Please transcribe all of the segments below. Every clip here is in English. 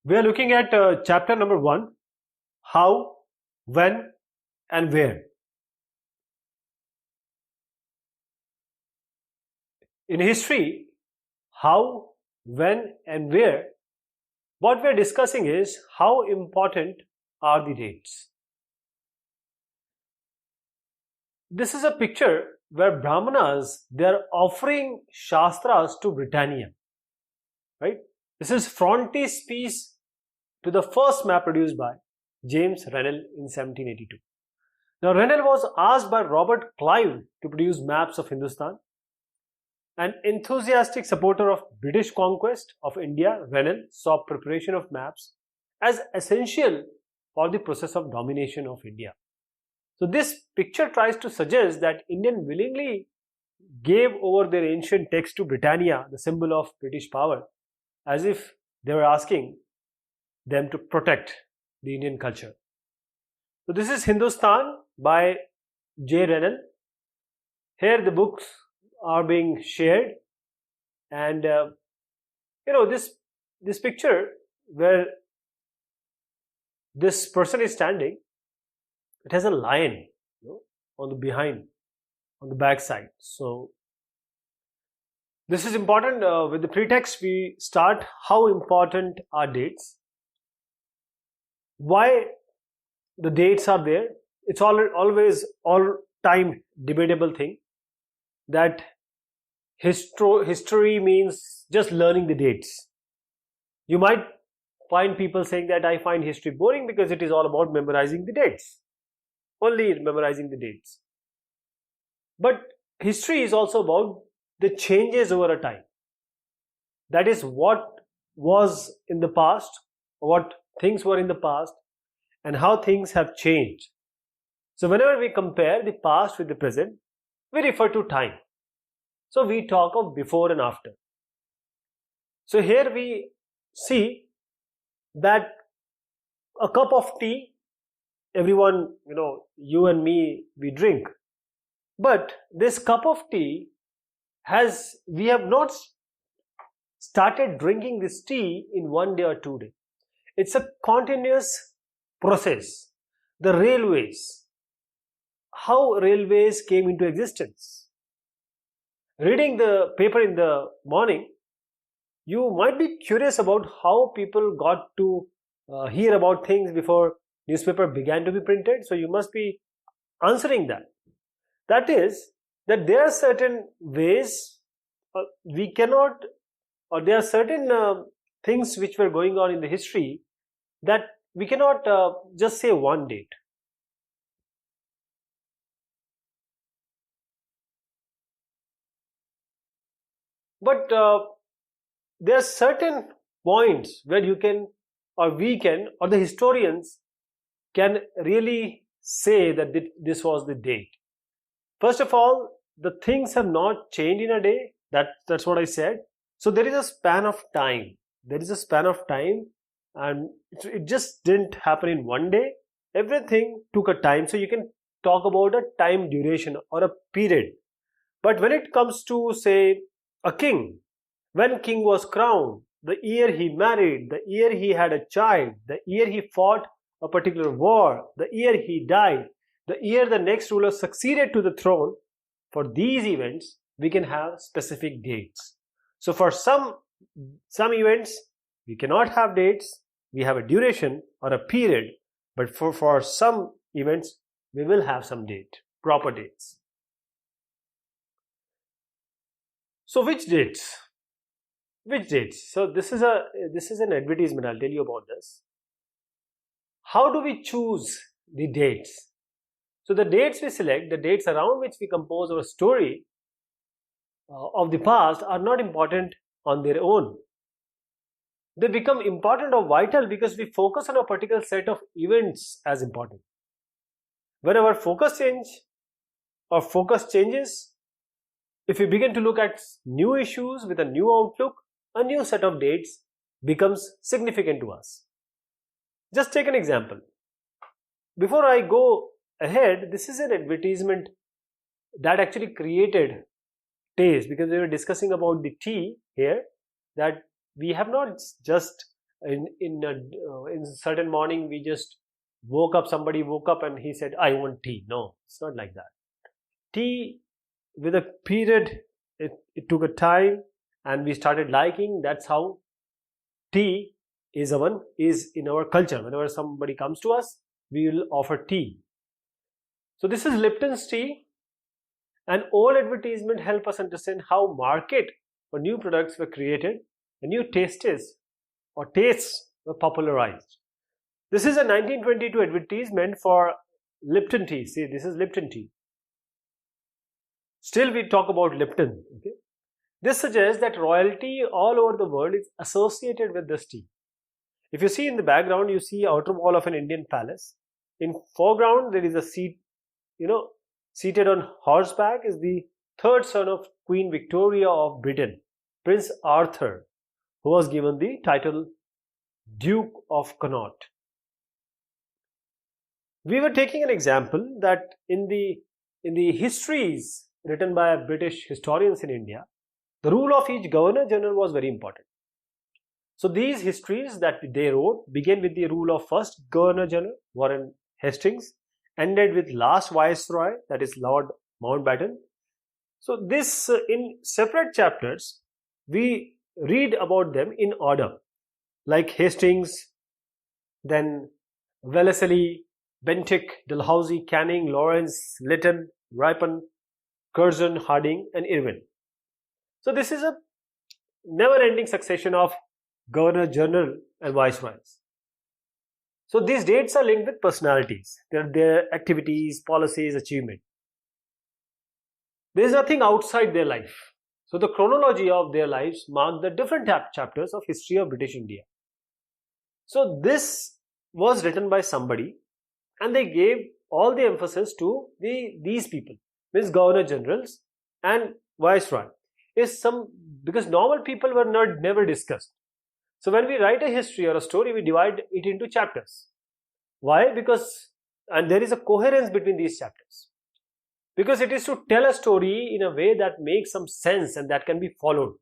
We are looking at chapter number 1, how, when and where. In history, how, when and where, what we are discussing is how important are the dates. This is a picture where Brahmanas, they are offering Shastras to Britannia, right? This is frontispiece to the first map produced by James Rennell in 1782. Now, Rennell was asked by Robert Clive to produce maps of Hindustan. An enthusiastic supporter of British conquest of India, Rennell saw preparation of maps as essential for the process of domination of India. So this picture tries to suggest that Indians willingly gave over their ancient text to Britannia, the symbol of British power, as if they were asking them to protect the Indian culture. So this is Hindustan by J. Rennell. Here the books are being shared, and this picture where this person is standing, it has a lion on the back side. So this is important. With the pretext, we start how important are dates, why the dates are there. It's always all time debatable thing that history means just learning the dates. You might find people saying that I find history boring because it is all about memorizing the dates, only memorizing the dates. But history is also about the changes over a time. That is what was in the past, what things were in the past, and how things have changed. So whenever we compare the past with the present, we refer to time. So we talk of before and after. So here we see that a cup of tea, everyone, you and me, we drink. But this cup of tea we have not started drinking this tea in 1 day or 2 days. It's a continuous process. The railways, how railways came into existence. Reading the paper in the morning, you might be curious about how people got to hear about things before newspaper began to be printed. So you must be answering that. That is, that there are certain ways we cannot, or there are certain things which were going on in the history that we cannot just say one date. But there are certain points where you can, or we can, or the historians can really say that this was the date. First of all, the things have not changed in a day. That's what I said. So there is a span of time. There is a span of time, and it just didn't happen in 1 day. Everything took a time. So you can talk about a time duration or a period. But when it comes to, say, a king, when king was crowned, the year he married, the year he had a child, the year he fought a particular war, the year he died, the year the next ruler succeeded to the throne, for these events we can have specific dates. So for some events we cannot have dates, we have a duration or a period, but for some events we will have some date, proper dates. So which dates? Which dates? So this is an advertisement. I'll tell you about this. How do we choose the dates? So the dates we select, the dates around which we compose our story of the past, are not important on their own. They become important or vital because we focus on a particular set of events as important. When our focus changes, if we begin to look at new issues with a new outlook, a new set of dates becomes significant to us. Just take an example. Before I go ahead, this is an advertisement that actually created taste, because we were discussing about the tea here, that we have not just in certain morning we just woke up, somebody woke up and he said, I want tea. No, it's not like that. Tea, with a period, it took a time and we started liking. That's how tea is in our culture. Whenever somebody comes to us, we will offer tea. So this is Lipton's tea. And all advertisement help us understand how market or new products were created and new tastes were popularized. This is a 1922 advertisement for Lipton tea. See, this is Lipton tea. Still we talk about Lipton. Okay? This suggests that royalty all over the world is associated with this tea. If you see in the background, you see outer wall of an Indian palace. In foreground, there is a seat, seated on horseback is the third son of Queen Victoria of Britain, Prince Arthur, who was given the title Duke of Connaught. We were taking an example that in the histories written by British historians in India, the rule of each Governor General was very important. So these histories that they wrote began with the rule of first Governor General, Warren Hastings, ended with last Viceroy, that is Lord Mountbatten. So this in separate chapters, we read about them in order, like Hastings, then Wellesley, Bentinck, Dalhousie, Canning, Lawrence, Lytton, Ripon, Curzon, Harding and Irwin. So this is a never-ending succession of Governor General and Viceroys. So these dates are linked with personalities, their activities, policies, achievement. There is nothing outside their life. So the chronology of their lives mark the different chapters of history of British India. So this was written by somebody and they gave all the emphasis to these people, means Governor Generals and Viceroy. Because normal people were never discussed. So when we write a history or a story, we divide it into chapters. Why? And there is a coherence between these chapters. Because it is to tell a story in a way that makes some sense and that can be followed.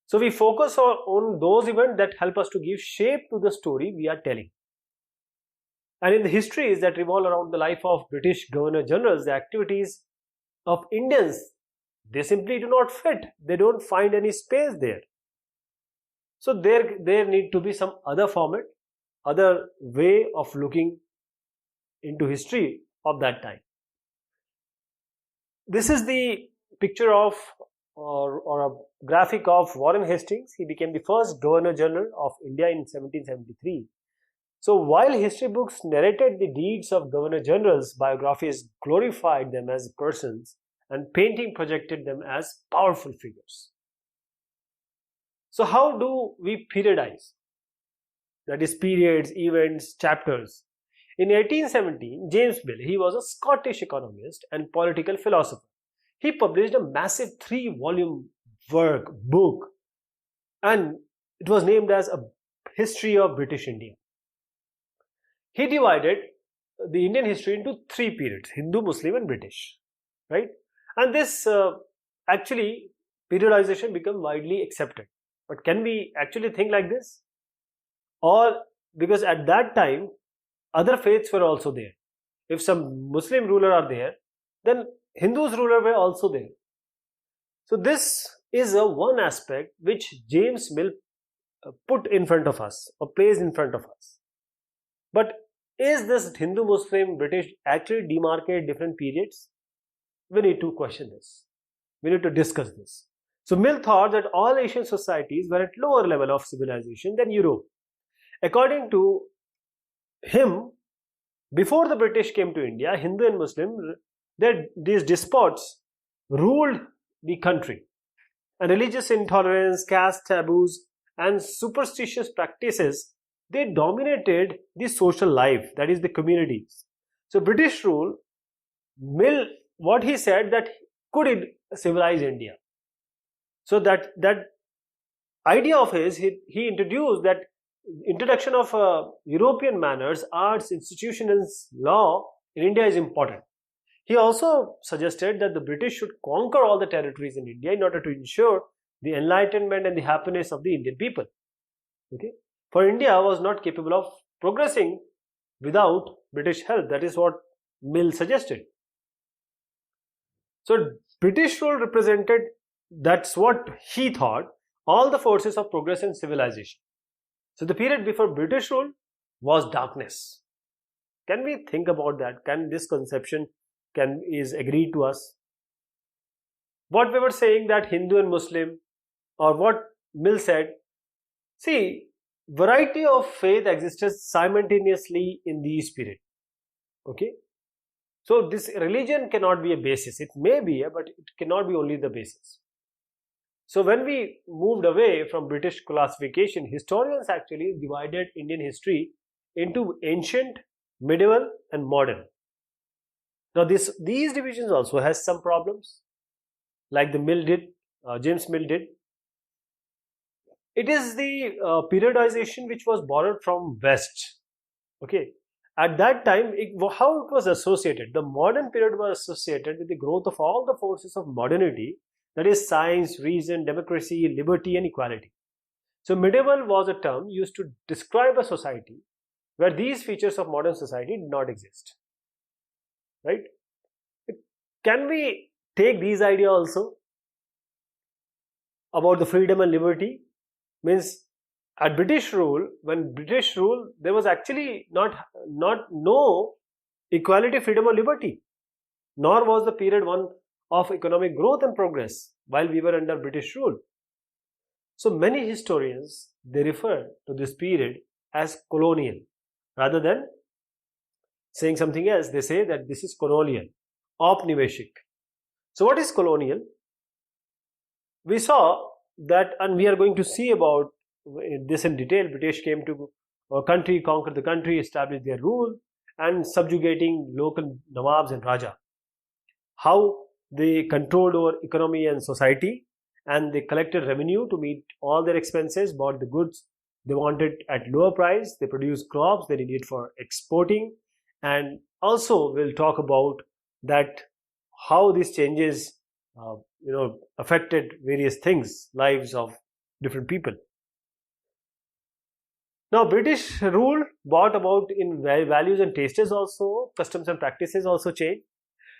So we focus on those events that help us to give shape to the story we are telling. And in the histories that revolve around the life of British Governor Generals, the activities of Indians, they simply do not fit. They don't find any space there. So there need to be some other format, other way of looking into history of that time. This is the picture of or a graphic of Warren Hastings. He became the first Governor General of India in 1773. So while history books narrated the deeds of Governor Generals, biographies glorified them as persons and painting projected them as powerful figures. So how do we periodize? That is periods, events, chapters. In 1817, James Mill, he was a Scottish economist and political philosopher. He published a massive 3-volume book, and it was named as A History of British India. He divided the Indian history into 3 periods, Hindu, Muslim and British, right? And this actually periodization became widely accepted. But can we actually think like this? Or because at that time, other faiths were also there. If some Muslim ruler are there, then Hindus ruler were also there. So this is one aspect which James Mill put in front of us or placed in front of us. But is this Hindu, Muslim, British actually demarcate different periods? We need to question this. We need to discuss this. So Mill thought that all Asian societies were at lower level of civilization than Europe. According to him, before the British came to India, Hindu and Muslim, these despots ruled the country. And religious intolerance, caste taboos, and superstitious practices, they dominated the social life, that is the communities. So British rule, Mill, what he said that could civilize India. So that idea of his, he introduced that introduction of European manners, arts, institutions, law in India is important. He also suggested that the British should conquer all the territories in India in order to ensure the enlightenment and the happiness of the Indian people. Okay, for India was not capable of progressing without British help. That is what Mill suggested. So British rule represented, that's what he thought, all the forces of progress and civilization. So the period before British rule was darkness. Can we think about that? Can this conception is agreed to us? What we were saying, that Hindu and Muslim, or what Mill said, see, variety of faith existed simultaneously in these period. Okay, so this religion cannot be a basis. It may be, but it cannot be only the basis. So when we moved away from British classification, historians actually divided Indian history into ancient, medieval, and modern. Now these divisions also has some problems, like the Mill did, James Mill did. It is the periodization which was borrowed from West. Okay, at that time, how it was associated? The modern period was associated with the growth of all the forces of modernity, that is science, reason, democracy, liberty, and equality. So medieval was a term used to describe a society where these features of modern society did not exist. Right? Can we take these ideas also about the freedom and liberty? Means at British rule, when British rule, there was actually no equality, freedom, or liberty, nor was the period one of economic growth and progress while we were under British rule. So many historians, they refer to this period as colonial rather than saying something else. They say that this is colonial, औपनिवेशिक. So what is colonial? We saw that, and we are going to see about this in detail. British came to a country, conquered the country, established their rule, and subjugating local Nawabs and Raja. How they controlled over economy and society, and they collected revenue to meet all their expenses, bought the goods they wanted at lower price, they produced crops they needed for exporting, and also we'll talk about that how these changes affected various things, lives of different people. Now British rule brought about in values and tastes also, customs and practices also changed.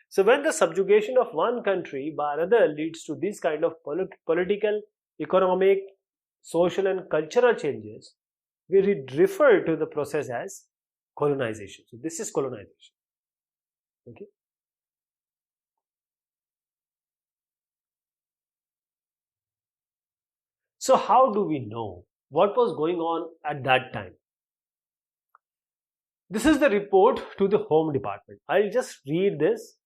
So when the subjugation of one country by another leads to these kind of political, economic, social and cultural changes, we refer to the process as colonization. So this is colonization. Okay. So how do we know what was going on at that time? This is the report to the Home Department. I'll just read this.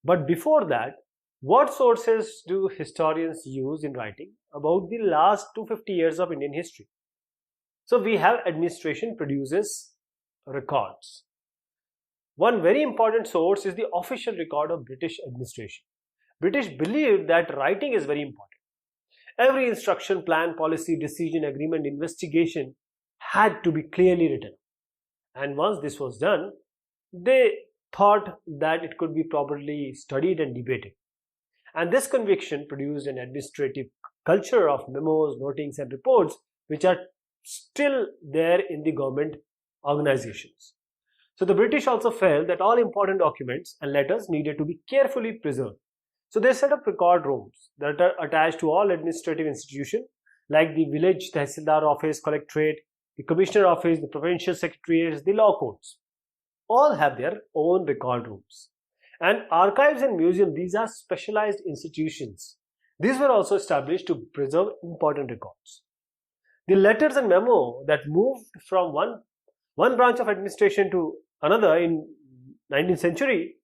But before that, what sources do historians use in writing about the last 250 years of Indian history? So we have administration produces records. One very important source is the official record of British administration. British believed that writing is very important. Every instruction, plan, policy, decision, agreement, investigation had to be clearly written. And once this was done, they thought that it could be properly studied and debated. And this conviction produced an administrative culture of memos, notings, and reports which are still there in the government organizations. So the British also felt that all important documents and letters needed to be carefully preserved. So they set up record rooms that are attached to all administrative institutions like the village Tehsildar office, collectorate, the commissioner office, the provincial secretariats, the law courts. All have their own record rooms. And archives and museums, these are specialized institutions. These were also established to preserve important records. The letters and memo that moved from one branch of administration to another in 19th century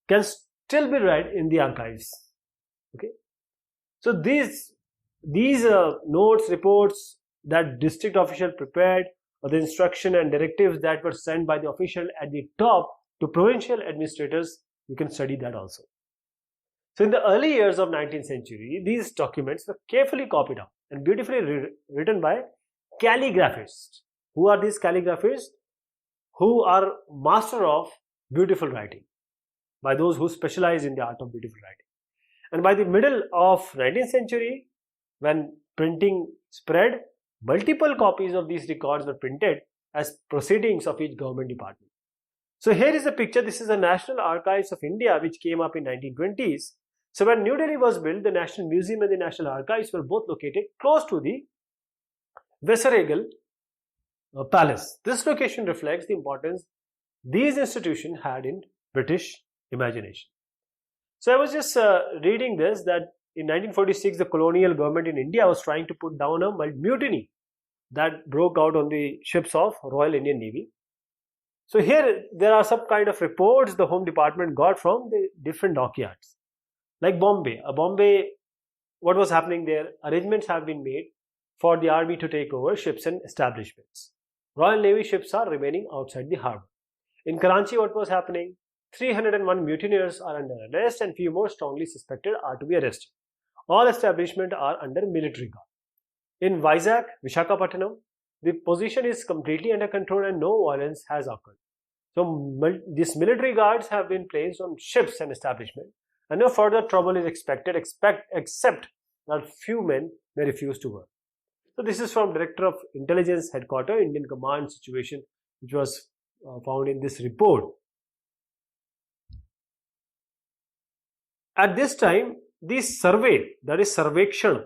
can still be read in the archives. Okay, so these notes, reports that district official prepared, or the instruction and directives that were sent by the official at the top to provincial administrators, you can study that also. So in the early years of 19th century, these documents were carefully copied out and beautifully written by calligraphists. Who are these calligraphists? Who are master of beautiful writing, by those who specialize in the art of beautiful writing. And by the middle of 19th century, when printing spread, Multiple copies of these records were printed as proceedings of each government department. So here is a picture. This is the National Archives of India, which came up in 1920s. So when New Delhi was built, the National Museum and the National Archives were both located close to the Viceregal Palace. This location reflects the importance these institutions had in British imagination. So I was just reading this, that in 1946 the colonial government in India was trying to put down a mutiny that broke out on the ships of Royal Indian Navy. So here there are some kind of reports the Home Department got from the different dockyards. Like Bombay, what was happening there? Arrangements have been made for the army to take over ships and establishments. Royal Navy ships are remaining outside the harbour. In Karachi, what was happening? 301 mutineers are under arrest and few more strongly suspected are to be arrested. All establishments are under military guard. In Vizag, Visakhapatnam, the position is completely under control and no violence has occurred. So these military guards have been placed on ships and establishments, and no further trouble is expected except that few men may refuse to work. So this is from Director of Intelligence Headquarters, Indian Command Situation, which was found in this report. At this time, this survey, that is Sarvekshan,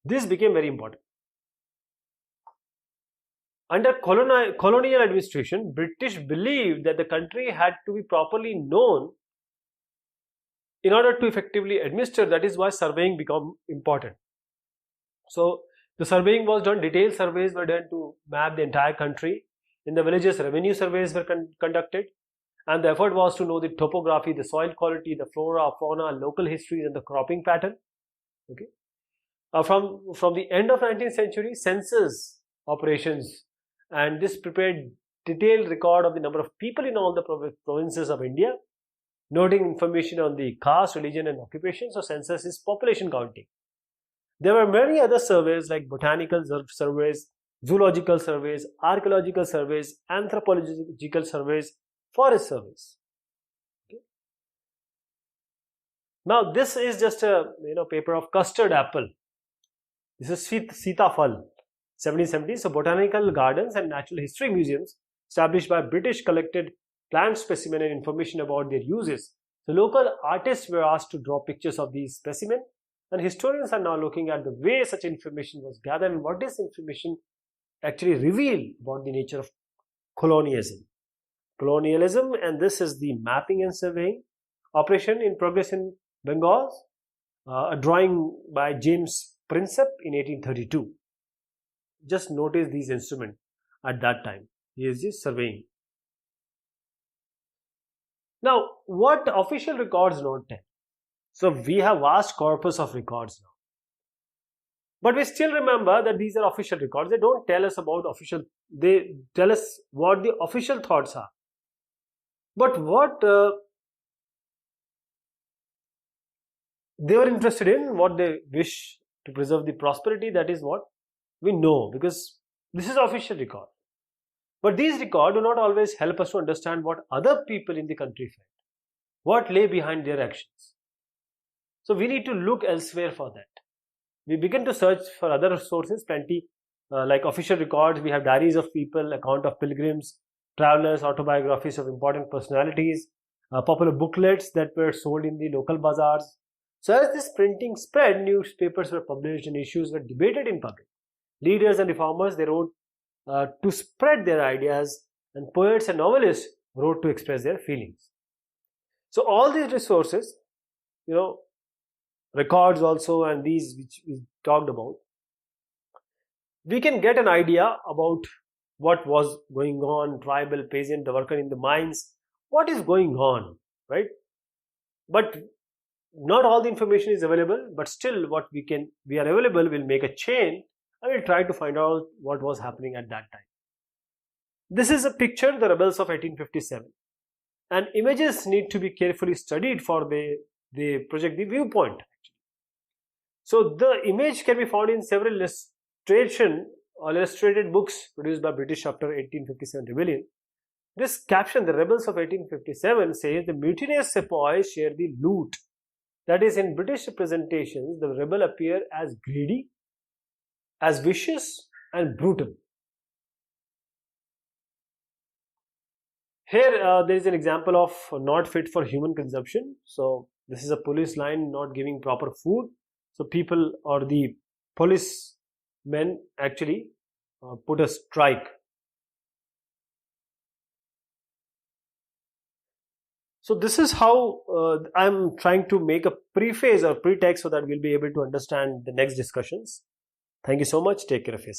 this became very important. Under colonial administration, British believed that the country had to be properly known in order to effectively administer. That is why surveying became important. So the surveying was done, detailed surveys were done to map the entire country. In the villages, revenue surveys were conducted, and the effort was to know the topography, the soil quality, the flora, fauna, local histories, and the cropping pattern. Okay. From the end of 19th century, census operations, and this prepared detailed record of the number of people in all the provinces of India, noting information on the caste, religion, and occupation. So census is population counting. There were many other surveys like botanical surveys, zoological surveys, archaeological surveys, anthropological surveys, forest surveys. Okay. Now this is just a paper of custard apple. This is Sitafal, 1770. So botanical gardens and natural history museums established by British collected plant specimen and information about their uses. So local artists were asked to draw pictures of these specimens, and historians are now looking at the way such information was gathered and what this information actually revealed about the nature of colonialism. And this is the mapping and surveying operation in progress in Bengal, a drawing by James Prinsep in 1832. Just notice these instruments at that time. Here is the surveying. Now, what official records don't tell? So we have vast corpus of records now. But we still remember that these are official records. They don't tell us about official, they tell us what the official thoughts are. But what they were interested in, what they wish to preserve the prosperity, that is what we know, because this is official record. But these records do not always help us to understand what other people in the country felt, what lay behind their actions. So we need to look elsewhere for that. We begin to search for other sources, plenty, like official records. We have diaries of people, account of pilgrims, travelers, autobiographies of important personalities, popular booklets that were sold in the local bazaars. So as this printing spread, newspapers were published and issues were debated in public. Leaders and reformers, they wrote to spread their ideas, and poets and novelists wrote to express their feelings. So all these resources, records also, and these which we talked about, we can get an idea about what was going on, tribal, peasant, the worker in the mines, what is going on, right? But not all the information is available, but still what we are available, will make a chain and we'll try to find out what was happening at that time. This is a picture, the rebels of 1857, and images need to be carefully studied for they project the viewpoint. Actually. So the image can be found in several illustrated books produced by British after 1857 rebellion. This caption, the rebels of 1857, says the mutinous sepoys share the loot. That is, in British representations, the rebel appear as greedy as vicious and brutal. Here there is an example of not fit for human consumption. So this is a police line not giving proper food. So people or the police men actually put a strike. So this is how I'm trying to make a preface or pretext so that we'll be able to understand the next discussions. Thank you so much. Take care of yourself.